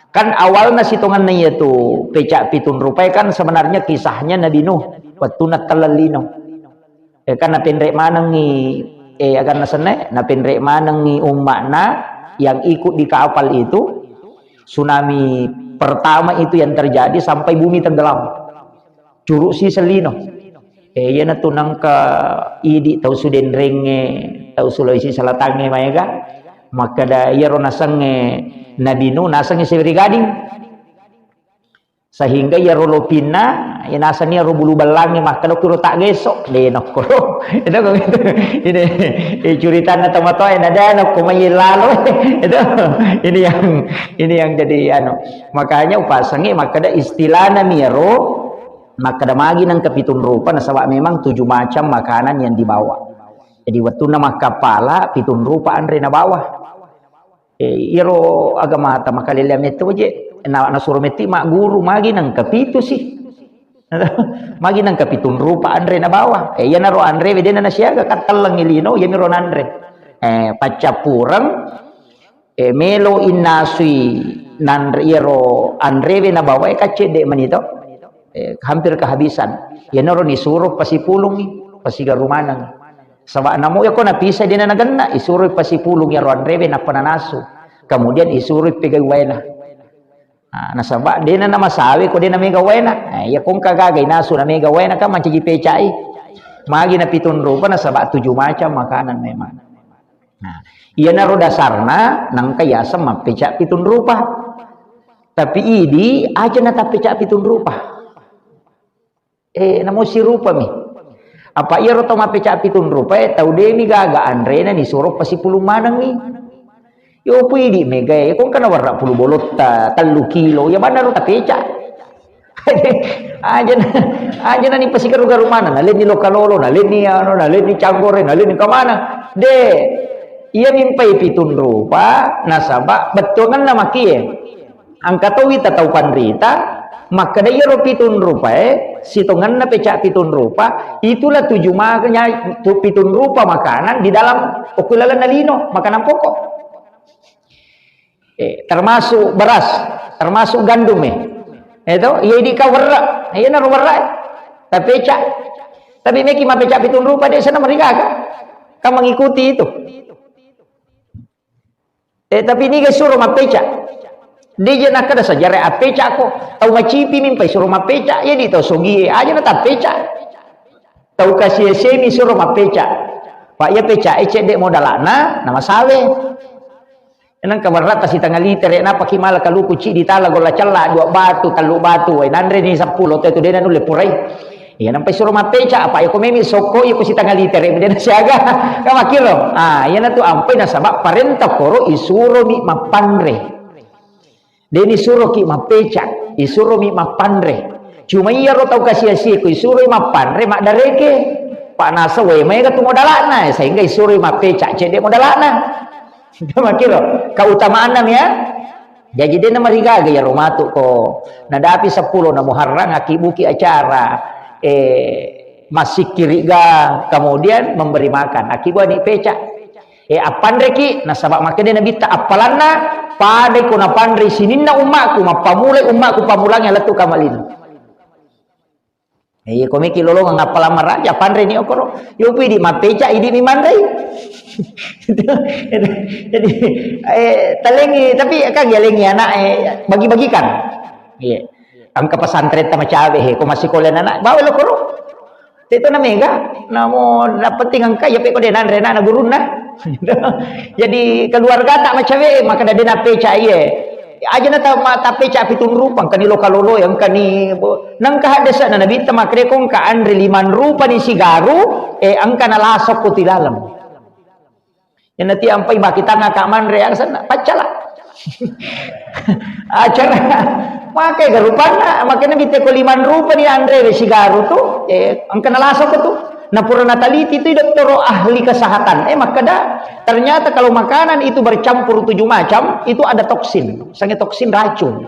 Kan awalnya situngan itu pecak pitun rupai kan sebenarnya kisahnya Nabi Nuh waktu natalallino. Kan napindrek manengi akan nasene napindrek manengi umatna yang ikut di kapal itu, tsunami pertama itu yang terjadi sampai bumi tenggelam. Curug si selino. Ya na tunang ka idi tau suden renge tau Sulawesi Selatan mayaga. Maka da yaro nasange Nabi Nuh nasange sibri gading. Sehingga yaro lopina inasani yaro bulu balangi maka lo kuro tak gesok de no kuro. Itu kok gitu. Ini cerita na tomato ada no kumayi lalo. Itu ini yang jadi makanya upasange maka da istilahna miro maka ada magi nang kepitun rupa nasabak memang 7 macam makanan yang dibawa. Jadi waktu nama kapala pitun rupa andre na bawah. Iro agama ta makalilem itu je na suruh meti mak guru magi nang kepitu sih. Magi nang kepitun rupa andre na bawah. Ya naro andre wedena na siaga katalang ilino ya miro andre. Pacapurang melo inasui nan iro andre we na bawah kacede manito. Hampir kehabisan. Ya noro ni suruh pasipulong ni pasiga rumanang. Sabak namo ya ko napisa din na naganna isuruh pasipulong ya ron rebe na pananaso. Kemudian isuruh pegawena. Nasabak din na masawi ko din na megawena. Ya kung kagagay naso na megawena ka mancigi pecai. Magi na pitun rupa nasabak 7 macam makanan memang. Iya naro dasarna nang kayasa mapecak pitun rupa. Tapi idi aja na tapecak pitun rupa. Namo si rupa mi. Apa iya roto mapecak pitun rupa tau demi gaga andrena ni suruh pasipulung manang ni. Yo pwede mega kung kana warna puluh bolot 3 kilo ya bana ro tapecak. aja na ni pasigaru-garu mana nalin ni lokalolo nalin ni nalin ni canggore nalin ni kamana. Iya mimpai pitun rupa nasaba betul kan nama kie. Angkatawi tatau pandrita maka da yero pitun rupa sitongan na pecak pitun rupa itulah 7 makanya pitun rupa makanan di dalam okulalan nalino makanan pokok termasuk beras termasuk gandum itu iya di kawarra iya na warra tapi pecak tapi meki ma pecak pitun rupa dia sana mereka kan mengikuti itu tapi ini guys suruh ma pecak dia nak ada sejarah apeca ko tau macipi mimpai suruh mapeca ya di tau sogi aja na tapeca tau kasih semi suruh mapeca pak ya peca dek modalana nama sale enang kabar rata si tanggal liter na pakimala kalu kuci di tala gola cella 2 batu 3 batu nandre ni 10 tu dia nanu lepurai ya nampai suruh mapeca apa ya ko memi soko ya ko si tanggal liter dia siaga ka makilo ya na tu ampai na sabak parenta koro isuro mi mapandre. Deni suruh ki mapecak, isuruh mi mapandre. Cuma iya ro tau kasih ko isuruh mapandre mak dareke. Pak nasa we mai ka tu modalana sehingga isuruh mapecak cede modalana. Kama kiro keutamaan ya. Jadi dia nama rigaga ya romatu ko. Nadapi 10 na Muharram akibuki acara masih kiriga kemudian memberi makan akibu ni pecak. Apandre ki nasabak makanya nabi ta apalana pada kuna pandre sininna umakku mapamulai umakku pamulangnya letu kamalin. Komiki lolo ngapal raja pandre ni okoro. Yupi di mapeca idi mi mandai. Jadi talengi tapi kan yalengi anak bagi-bagikan. Angka pesantren tama cabe ko masih kolen anak bawa lo koro. Itu na mega namo dapeting angka ya pe ko denan rena na guruna. Jadi keluarga tak macam maka ada dena peca aja na ta peca pitun rupang kani lokalolo yang kani nang kahadesa na nabi ta makre kong ka andre 5 rupa ni sigaru angka na lasok ko tilalam yan nati ampai bakita nga ka manre ang sana pacala acara makai garupana makanya bite ko 5 rupa ni andre ni sigaru tu angka na lasok ko tu na pura nataliti itu dokter ahli kesehatan maka ternyata kalau makanan itu bercampur 7 macam itu ada toksin sangat toksin racun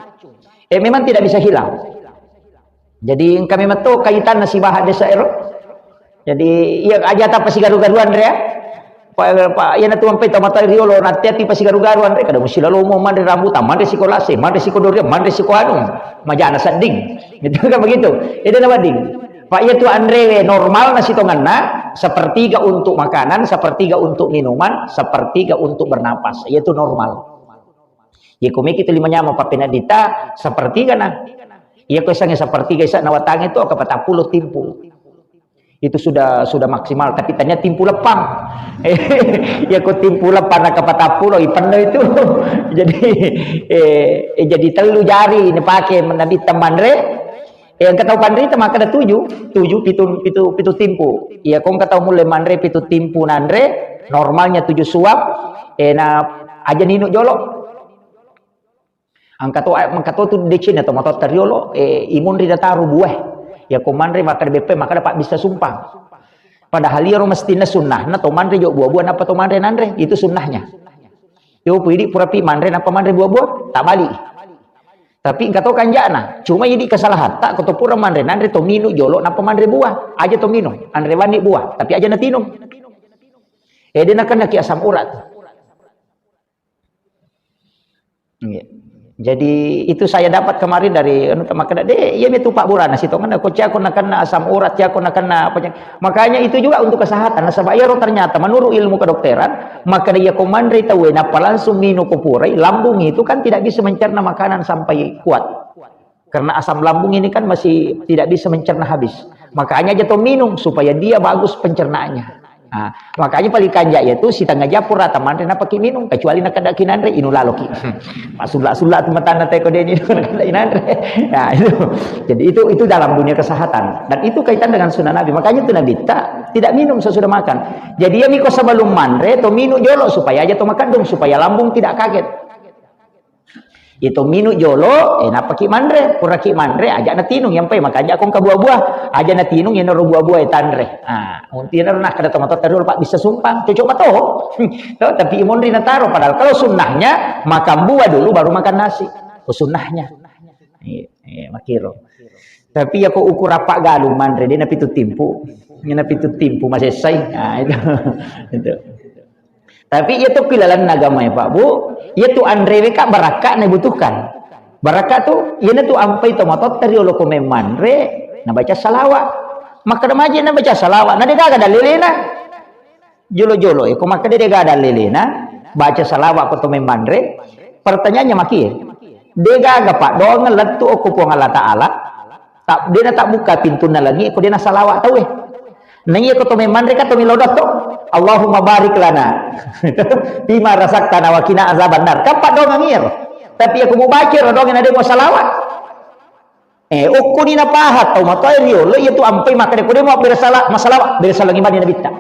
memang tidak bisa hilang jadi kami metu kaitan nasi bahat desa ero jadi iya aja tak pasi garu-garuan ya pa yana tu ampai tamata riolo nati pasi garu-garu andre kada musila lomo mandre rambutan mandre sikolase mandre sikodoria mandre sikoanum majana sading gitu kan begitu itu nama ding pak itu andre normal nasi tonganna sepertiga untuk makanan sepertiga untuk minuman sepertiga untuk bernapas yaitu normal ya kumi kita limanya mau papenadita sepertiga nah iya ko isangnya sepertiga isa nawatang itu ke 40 timpu itu sudah maksimal tapi tanya timpu lepang ya kok timpu lepang ke 40 ipan itu jadi telu jari ini pakai menadi temandre yang kata pandri itu maka ada 7 pitu timpu ya kong kata mulai mandre pitu timpu nandre normalnya 7 suap na aja nino jolo angkato tu decin atau motor teriolo imun rida taruh buah ya komandre maka BP maka dapat bisa sumpah padahal dia mestinya sunnah na tomandre jo buah-buah apa tomandre nandre itu sunnahnya yo pidi purapi mandre apa mandre buah-buah tak balik tapi engkau tahu kanjana cuma jadi kesalahan tak kau pura mandre nandre tomino jolo napa mandre buah aja tomino andre wani buah tapi aja natinum dia nak kena ki asam urat jadi itu saya dapat kemarin dari makanya ya itu Pak Burana situ kan aku nak asam urat aku nak makanya itu juga untuk kesehatan nasabaya ternyata menurut ilmu kedokteran maka dia komandre tahu apa langsung minum kopurai lambung itu kan tidak bisa mencerna makanan sampai kuat karena asam lambung ini kan masih tidak bisa mencerna habis makanya jatuh minum supaya dia bagus pencernaannya. Nah, makanya paling kanja yaitu si tangga japur rata mandre na pakai minum kecuali nak kada kinandre inulaloki masula tu mata na teko deni kada inandre nah itu jadi itu dalam dunia kesehatan dan itu kaitan dengan sunnah Nabi makanya itu Nabi tidak minum sesudah makan jadi ya miko sebelum mandre to minum jolo supaya aja to makan dong supaya lambung tidak kaget itu minum jolo na pakai mandre puraki mandre aja na tinung yang makanya akong buah-buah aja na tinung yang naruh buah-buah tandre unti na nak kada tomato terul Pak bisa sumpang cocok mato tapi imun rina taro padahal kalau sunnahnya makan buah dulu baru makan nasi sunnahnya makiro tapi ya kok ukur apa galung mandre dia napi tu timpu masih say itu tapi itu pilalan agama ya Pak Bu itu andre kak baraka na butuhkan baraka tu yana tu ampai tomato teriolo kome mandre na baca salawat maka remaja na baca salawat na dega ada lelena jolo-jolo ko maka dega ada lelena baca salawat ko tome mandre pertanyaannya maki dega Pak dong letu ko po Allah taala tak dia tak buka pintu na lagi ko dia na salawat tahu nanya ko tome mandre ka tome lodot to Allahumma barik lana bima rasaktana wa qina azabannar kapak dong ngir tapi aku mau baca dong ada mau salawat ukuni na pahat tau mato rio lo itu ampai maka dia mau bersalah masalah bersalah ngimani nabi ta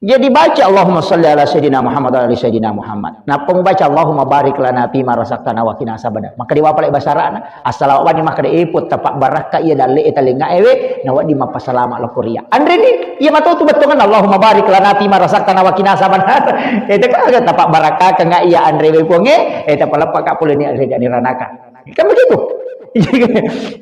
jadi baca Allahumma shalli ala sayyidina Muhammad wa ala sayyidina Muhammad nah pembaca Allahumma barik lana bima rasaktana wa qina azabannar maka dia wapalai basarana assalamu alaikum maka dia iput tapak baraka ia dalle etalenga ewe na wadi mapasalama lokoria andre ni ia mato tu betul kan Allahumma barik lana bima rasaktana wa qina azabannar eta ka tapak baraka ka nga ia andre we ponge eta palapak ka pule ni reja ni ranaka kan begitu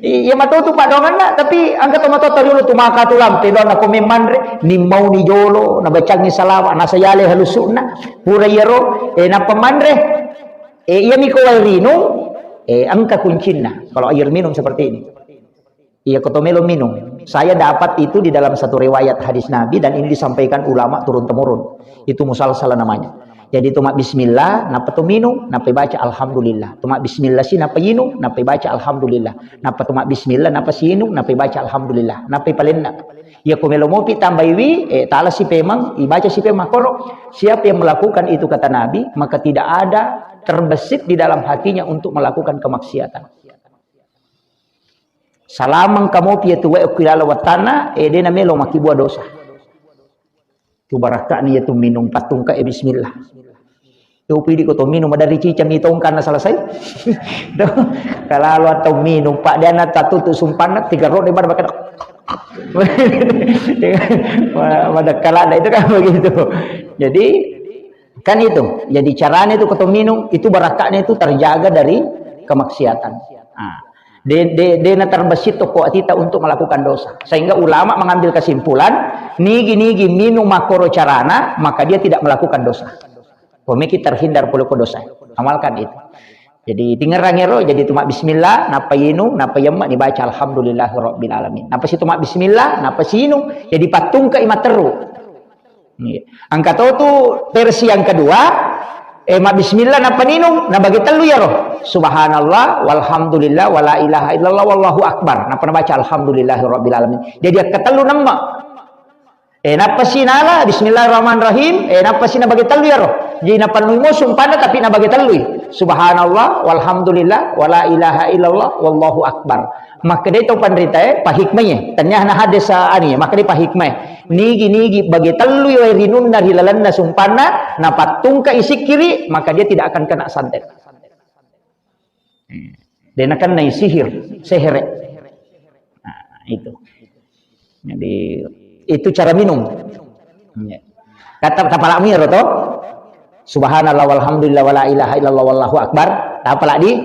iya mato tu Pak dongan na tapi angkat mato teriulu tu maka tu lam tedon ako memandre ni mau ni jolo na bacang ni salawa na sayale halusuna pura yero na pemandre iya mi ko rino angka kuncinya kalau air minum seperti ini iya kotomelo minum saya dapat itu di dalam satu riwayat hadis Nabi dan ini disampaikan ulama turun temurun itu musalsal namanya jadi tumak bismillah napa tu minum napa baca alhamdulillah tumak bismillah si napa yinu napa baca alhamdulillah napa tumak bismillah napa si yinu napa baca alhamdulillah napa palenna ya kumelo mopi tambaiwi taala si pemang ibaca si pemang koro siapa yang melakukan itu kata Nabi maka tidak ada terbesit di dalam hatinya untuk melakukan kemaksiatan salamang kamu piatu wa ukilala watana dena melo makibua dosa tu baraka ni itu minum patung ka bismillah tu pidi ko to minum dari cicam itong kana selesai kalau atau minum Pak dia na tatu sumpan 3 rode bar bakal pada kala ada itu kan begitu jadi kan itu jadi caranya itu ko to minum itu barakanya itu terjaga dari kemaksiatan Dena terbesit toko kita untuk melakukan dosa. Sehingga ulama mengambil kesimpulan, nigi minum makoro carana, maka dia tidak melakukan dosa. Pemikir terhindar puluh dosa. Amalkan itu. Jadi tinggal rangero, jadi cuma bismillah, napa yinu, napa yamma dibaca alhamdulillahirabbil alamin. Napa situ mak bismillah, napa sinu, jadi patung ke imateru. Angka tu versi yang kedua, mak bismillah napa ninu, na bagi telu ya roh. Subhanallah, walhamdulillah, wala ilaha illallah, wallahu akbar. Napa baca alhamdulillahirabbil alamin. Jadi dia ketelu nama. Napa sinala bismillahirrahmanirrahim, napa sina bagi telu ya roh. Jadi napa numo sumpana tapi na bagi telu. Subhanallah, walhamdulillah, wala ilaha illallah, wallahu akbar. Maka dia itu pandrita pahikmahnya. Tanya na hadis ani, maka dia pahikmah. Nigi bagi telu ya rinun dari lalanna sumpana, na patung ka isi kiri, maka dia tidak akan kena santet. Dia akan naik sihir. Nah, itu. Jadi itu cara minum. Kata kepala mir to. Subhanallah walhamdulillah wala ilaha illallah wallahu akbar. Apa lagi?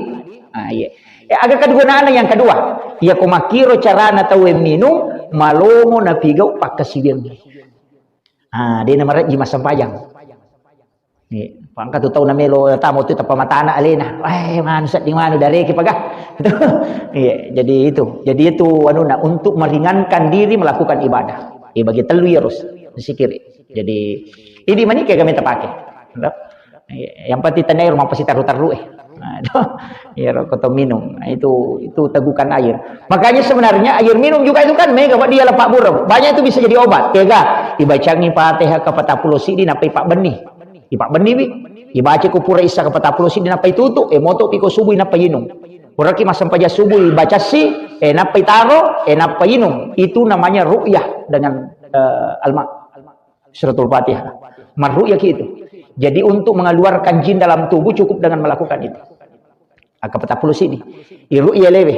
Iya. Agak kegunaan yang kedua. Ya kumakiro carana tahu minum malomo na pigau pakasibir. Dia nama ji masampayang. Nih, pangkat tu tahu na melo tamu tu tapamatana alena. Manusia di mana dari kipagah. Iya, jadi itu untuk meringankan diri melakukan ibadah. Bagi telu ya harus disikiri. Jadi ini mana kayak kami terpakai. Yang pasti tanah rumah pasti taruh ya kota minum. Nah, itu tegukan air. Makanya sebenarnya air minum juga itu kan mega dia lepak buruk. Banyak itu bisa jadi obat. Tega dibacangi Fatihah ke 40 sidi napai pak benih. Pak benih bi. Dibaca ku pura isa ke 40 sidi napai tutuk. Moto piko subuh napai inum. Pura ki masam paja subuh baca si napai taro napai inum. Itu namanya ru'yah dengan suratul Fatihah. Marru'yah itu. Jadi untuk mengeluarkan jin dalam tubuh cukup dengan melakukan itu. Akapata puluh sini. Ru'yah lewe.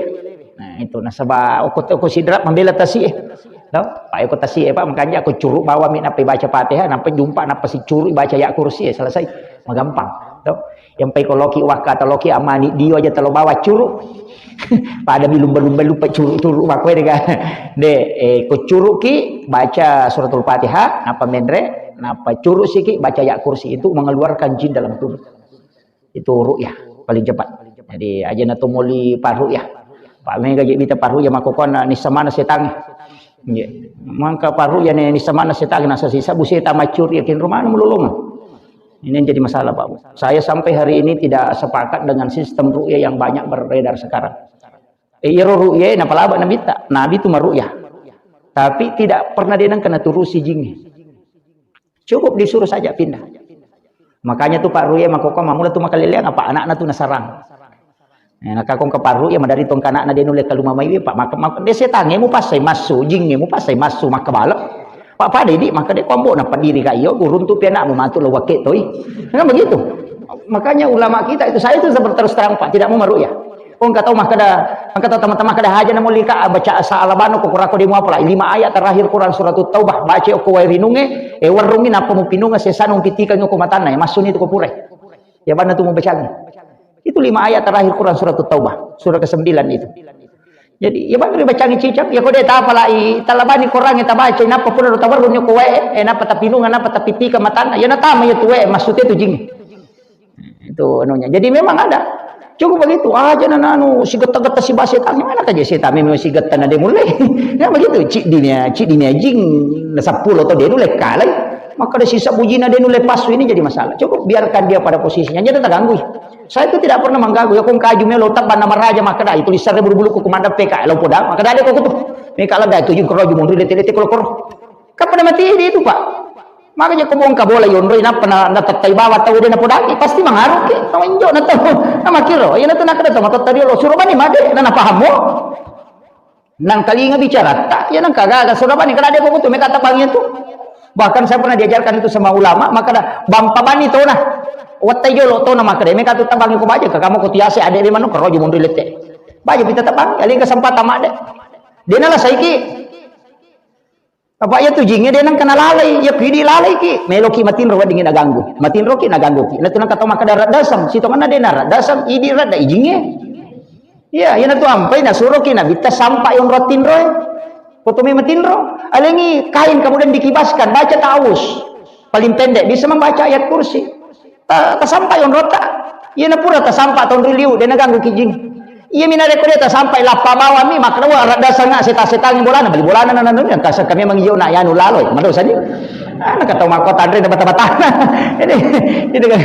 Nah itu nasabah aku sidrat membela tasih. Pak aku tasih Pak makanya aku curuk bawa min apa baca Fatihah nampai jumpa napa si curuk baca ya kursi selesai. Magampang. Yang pai koloki waka atau loki amani dia aja telo bawa curuk. Pada lumba-lumba lupa curuk makwe dega. Ko curuk ki baca suratul Fatihah napa mendre napa curuk siki baca ya kursi itu mengeluarkan jin dalam tubuh. Itu ru'yah paling cepat. Jadi aja na tumuli paru ya. Pak mega je bita paru ya makokona ni samana setangi. Nggih. Mangka paru ya ni samana setangi nasa sisa buseta macur yakin rumah mululung. Ini yang jadi masalah Pak. Saya sampai hari ini tidak sepakat dengan sistem ru'yah yang banyak beredar sekarang. Iro ru'yah napa laba nabi tak. Nabi itu maru'yah. Tapi tidak pernah dia kena turusi jinnya. Cukup disuruh saja pindah. Makanya tuh Pak Ru'yah makoko mamula tuh makaliliang apa anak-anak tuh nasarang. Nakakong ke Pak Ru'yah madari tong kanak na dia nulek kaluma maiwi Pak maka dia setange mu pasai masu jinge mu pasai masu makabalak. Pak pada ini maka dia kombo na pendiri ka iyo gurun tu pianak mu mantu lo wake toy. Kan begitu. Makanya ulama kita itu saya itu seperti terus terang Pak tidak mau maru'yah. Oh enggak tahu maka tahu teman-teman kada haja na mulika baca asa alabano ko kurako di mu apa 5 ayat terakhir Quran surat Taubah baca ko wairinunge warungin apa mu pinunga sesanung pitikan ko matana ya masuni itu ko pure. Ya bana tu mu bacanya. Itu 5 ayat terakhir Quran surat Taubah surah ke-9 itu. Jadi ya bana bacanya cicap ya ko de ta pala talabani Quran eta baca napa pun ro tawarun ko wae napa tapinunga napa tapitika matana ya natama ya tuwe maksudnya itu jing. Itu anunya. Jadi memang ada. Cukup begitu aja nanu si geta-geta si basetan mana aja setan memang si geta na de mulai. Ya begitu cik dinya jing na 10 atau dia nulek kalai. Maka ada sisa bujina dia nulek pasu ini jadi masalah. Cukup biarkan dia pada posisinya jangan terganggu. Saya itu tidak pernah mengganggu ya kong kaju melo tak bana maraja maka dah itu tulisan bulu-bulu ku komandan PK lo podang maka dah dia kok tuh. Ini kalau dah itu jing keroju mundur lete-lete kolo-kolo. Kapan mati dia itu Pak? Makanya kung ka bola yon rin na natatay bawat tawo din na podaki pasti mangarok eh tawinjo na to na makiro ayan na to nakada to matatari lo suruban ni made na napaham mo nang kalinga bicara tak yan ang kagaga suruban ni kada ko to may katapangyan to bahkan saya pernah diajarkan itu sama ulama maka da bampaban ito na watay yo lo to na makade may katutabangin ko baje kamo ko tiyase ade di mano karojo mundo lete baje pitatabang aling kasempatan made di na la saiki apa ya tu jingnya dia nang kena lalai ya pidi lalai ki meloki matin ro dingin aganggu matin ro ki naganggu ki natu nang kata maka darat dasam situ mana dia narat dasam idi rada ijingnya Iya, yana tu ampai na suruh kina bita sampai on rotin roy. Potome matinro. Alengi kain kemudian dikibaskan, baca ta'awuz. Paling pendek bisa membaca ayat kursi. Ta sampai on rota. Yana pura ta sampai ton riliu dia ganggu kijing. Iya mina reko dia ta sampai lapa bawa mi makna wa rada sanga seta-setang bolana bali bolana nanan yang kasa kami mangiyo na yanu laloy. Mado saja. Anak kata makota andre na bata-bata. Ini kan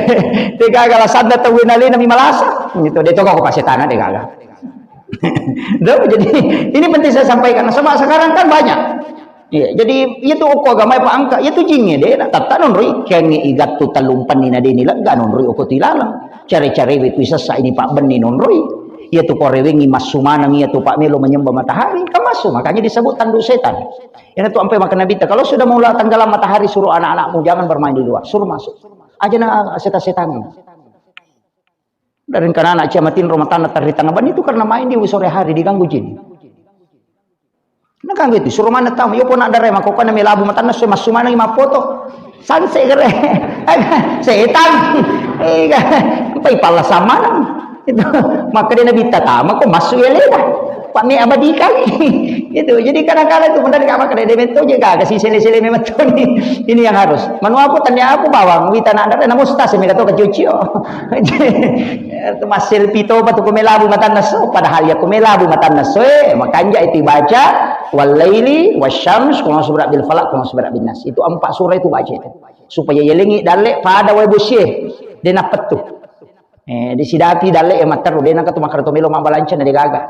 tiga gala sadda tawin ali na mi malasa. Gitu dia toko ko pasetana dia gagal. Jadi ini penting saya sampaikan. Sama sekarang kan banyak. Ya, jadi itu uko agama apa angka, itu jingnya deh. Tata nonroi kengi igat tu talumpan ni nade ni lag nonroi uko tilalang. Cari-cari bisa sa ini Pak Ben ni nonroi. Ia tu korewengi masumanang ia tu Pak Melo menyembah matahari, kamasu makanya disebut tanduk setan. Yang itu sampai makan Nabi kalau sudah mulai tenggelam matahari suruh anak-anakmu jangan bermain di luar, suruh masuk. Aja na setan-setan. Dan karena anak ciamatin rumah tanah tari tanggapan itu karena main di sore hari diganggu jin. Nah kan gitu, suruh mana tahu, yo pun ada rema kok kana melabu matana so masumana ima foto. Sanse gere. Setan. Pai pala sama itu. Maka dia nabi tatama kok masuk ya leda. Pak ni abadi kali. Itu. Jadi kadang-kadang itu benar enggak maka dia bento juga kasih sele-sele memang ini yang harus. Manu aku tanya aku bawang wita nak ada namun stas mereka tu kecucio. Itu masil pito batu kumelabu matan naso padahal ya kumelabu matan naso makanya itu baca walaili wasyams kuma surat bil falaq kuma surat bin nas. Itu 4 surah itu baca itu. Supaya yelengi dalek pada wae busyeh dia nak petu. Di sidati dalek matar dia nak tu makar tu melo mabalancan dia gaga.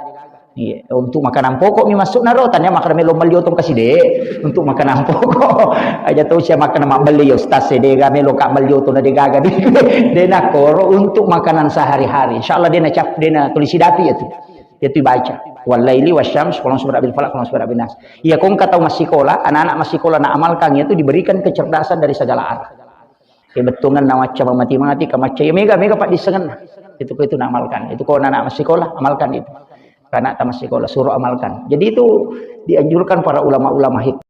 Iya, untuk makanan pokok mi masuk na rotan ya makanan melo meli otong kasih deh untuk makanan pokok aja tahu siapa makanan mak beli ustaz de ga melo kak meli otong na de gaga de nak koro untuk makanan sehari-hari insyaallah dia nak cap dia nak tulis sidati itu baca walaili wasyams qul surat bil falaq qul surat bin nas iya kong kata masih sekolah anak-anak masih sekolah nak amalkan itu diberikan kecerdasan dari segala arah kebetungan na macam mati-mati ka macam mega pak disengen itu nak amalkan itu kau anak masih sekolah amalkan itu karena tamat sekolah suruh amalkan. Jadi itu dianjurkan para ulama-ulama hikmah.